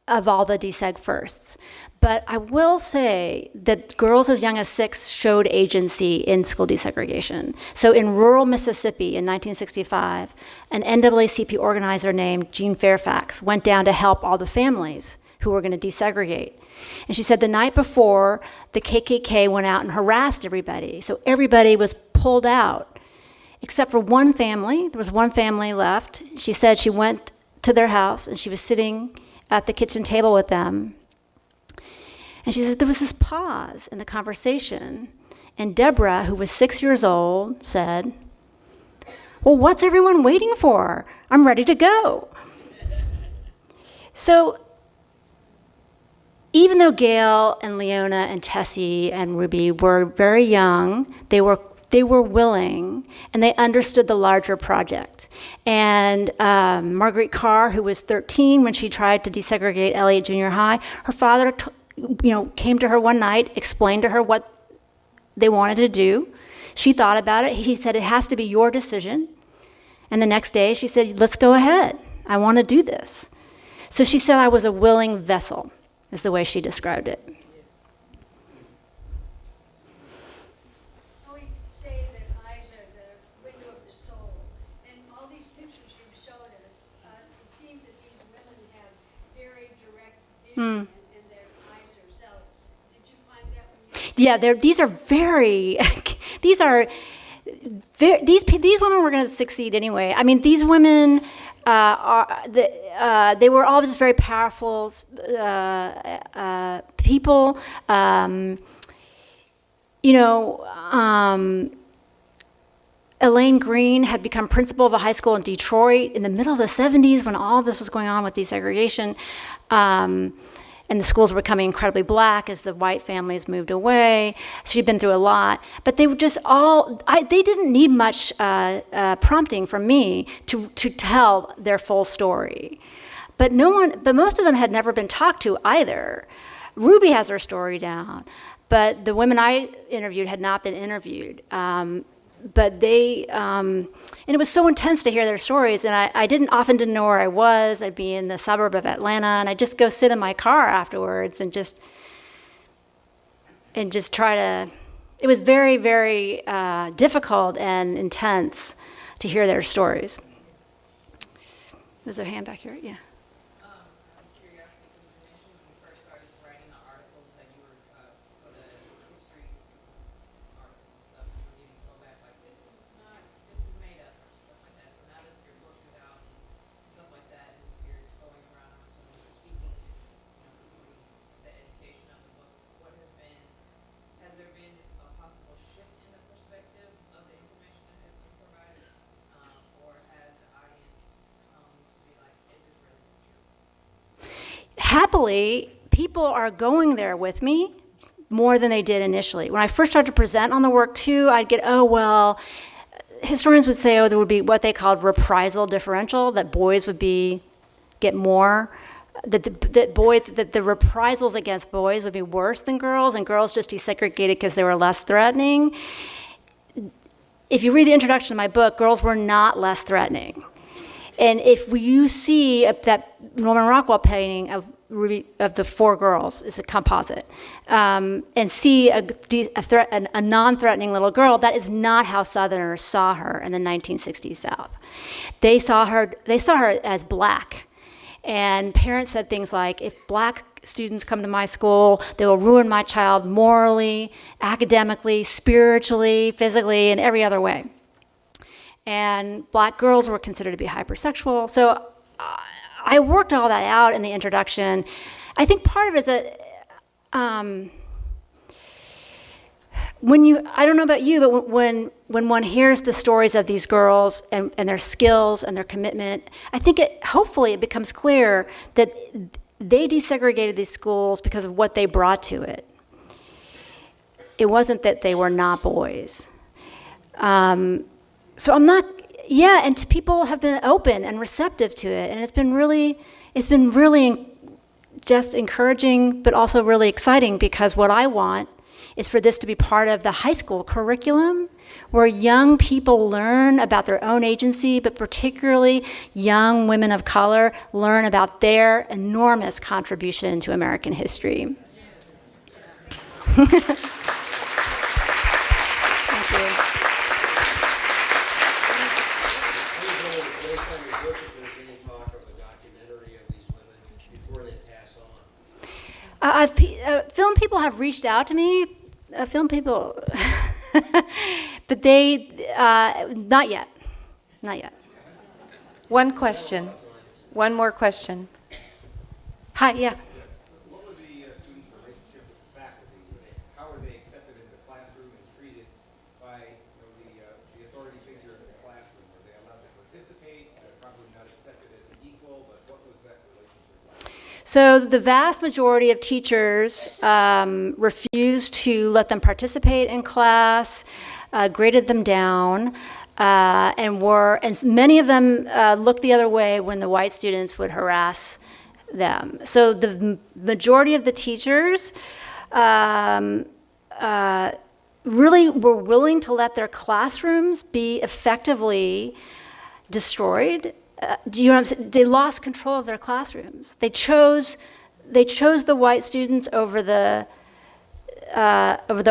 S3: of all the deseg firsts. But I will say that girls as young as 6 showed agency in school desegregation. So in rural Mississippi in 1965, an NAACP organizer named Jean Fairfax went down to help all the families who were going to desegregate. And she said the night before, the KKK went out and harassed everybody. So everybody was pulled out, except for one family. There was one family left. She said she went to their house, and she was sitting at the kitchen table with them. And she said there was this pause in the conversation. And Deborah, who was 6 years old, said, "Well, what's everyone waiting for? I'm ready to go." So even though Gail and Leona and Tessie and Ruby were very young, they were willing, and they understood the larger project. And Marguerite Carr, who was 13 when she tried to desegregate Elliott Junior High, her father came to her one night, explained to her what they wanted to do. She thought about it. He said, "It has to be your decision." And the next day she said, "Let's go ahead. I want to do this." So she said I was a willing vessel, is the way she described it.
S4: We say that eyes are the window of the soul, and all these pictures you've showed us, it seems that these women have
S3: Yeah, these are very, these are, these women were going to succeed anyway. I mean, these women they were all just very powerful people. Elaine Green had become principal of a high school in Detroit in the middle of the 70s when all this was going on with desegregation. And the schools were becoming incredibly black as the white families moved away. She'd been through a lot. But they were just they didn't need much prompting from me to tell their full story. But most of them had never been talked to either. Ruby has her story down, but the women I interviewed had not been interviewed. But and it was so intense to hear their stories, and I often didn't know where I was. I'd be in the suburb of Atlanta, and I'd just go sit in my car afterwards and just try to, it was very, very difficult and intense to hear their stories. There's a hand back here, yeah.
S7: Curiosity, you mentioned when you first started writing the articles that you were for the history articles and stuff, you were getting told back like this is made up or stuff like that. So now that your book's out and stuff like that, and you're going around so you're speaking and the education of the book, has there been a possible shift in the perspective of the information that has been provided, or has the audience come to be like, is this really true?
S3: Happily, people are going there with me more than they did initially. When I first started to present on the work too, I'd get, historians would say, there would be what they called reprisal differential, that boys would get more, that the reprisals against boys would be worse than girls, and girls just desegregated because they were less threatening. If you read the introduction to my book, girls were not less threatening. And if you see that Norman Rockwell painting of the four girls, it's a composite, and see a non-threatening little girl, that is not how Southerners saw her in the 1960s South. They saw her as black. And parents said things like, if black students come to my school, they will ruin my child morally, academically, spiritually, physically, and every other way. And black girls were considered to be hypersexual. So I worked all that out in the introduction. I think part of it is that I don't know about you, but when one hears the stories of these girls and their skills and their commitment, I think hopefully it becomes clear that they desegregated these schools because of what they brought to it. It wasn't that they were not boys. So and people have been open and receptive to it, and it's been really just encouraging, but also really exciting, because what I want is for this to be part of the high school curriculum, where young people learn about their own agency, but particularly young women of color learn about their enormous contribution to American history. Thank you. Film people have reached out to me, but they, not yet.
S1: One more question.
S3: Hi, yeah.
S8: What was the students' relationship with the faculty? How were they accepted in the classroom and treated by the authority figures in the classroom? Were they allowed to participate? Probably not accepted as an equal, but what was that relationship like?
S3: So the vast majority of teachers refused to let them participate in class, graded them down, and many of them looked the other way when the white students would harass them. So the majority of the teachers really were willing to let their classrooms be effectively destroyed. Do you know what I'm saying? They lost control of their classrooms. They chose the white students over the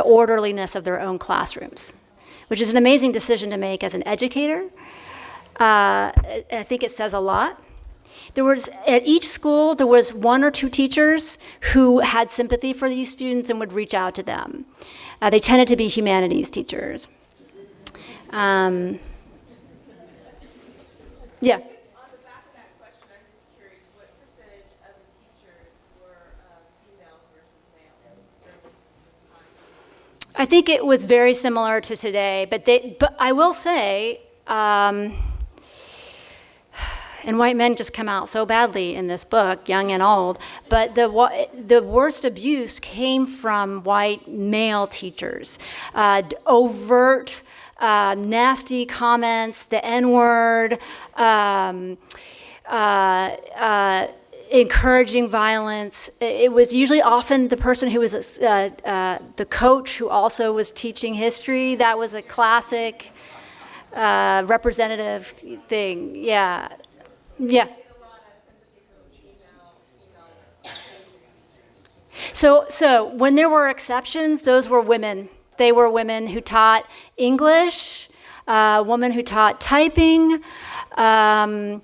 S3: orderliness of their own classrooms, which is an amazing decision to make as an educator. And I think it says a lot. At each school, there was one or two teachers who had sympathy for these students and would reach out to them. They tended to be humanities teachers. Yeah.
S9: On the back of that question, I'm just curious, what percentage of the teachers were females versus males during this time?
S3: I think it was very similar to today, but I will say, and white men just come out so badly in this book, young and old, but the worst abuse came from white male teachers. Overt, nasty comments, the N-word, encouraging violence. It was usually often the person who was the coach who also was teaching history. That was a classic representative thing. Yeah. Yeah. So when there were exceptions, those were women. They were women who taught English, women who taught typing, women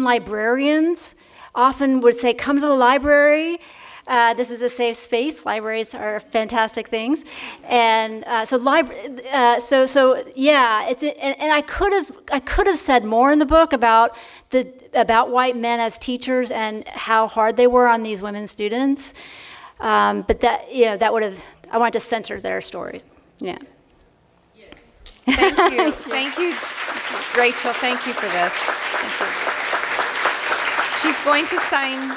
S3: librarians often would say, come to the library. This is a safe space. Libraries are fantastic things, and yeah. And I could have said more in the book about white men as teachers and how hard they were on these women students, but that would have. I wanted to censor their stories. Yeah.
S1: Thank you. Thank you, Rachel. Thank you for this. She's going to sign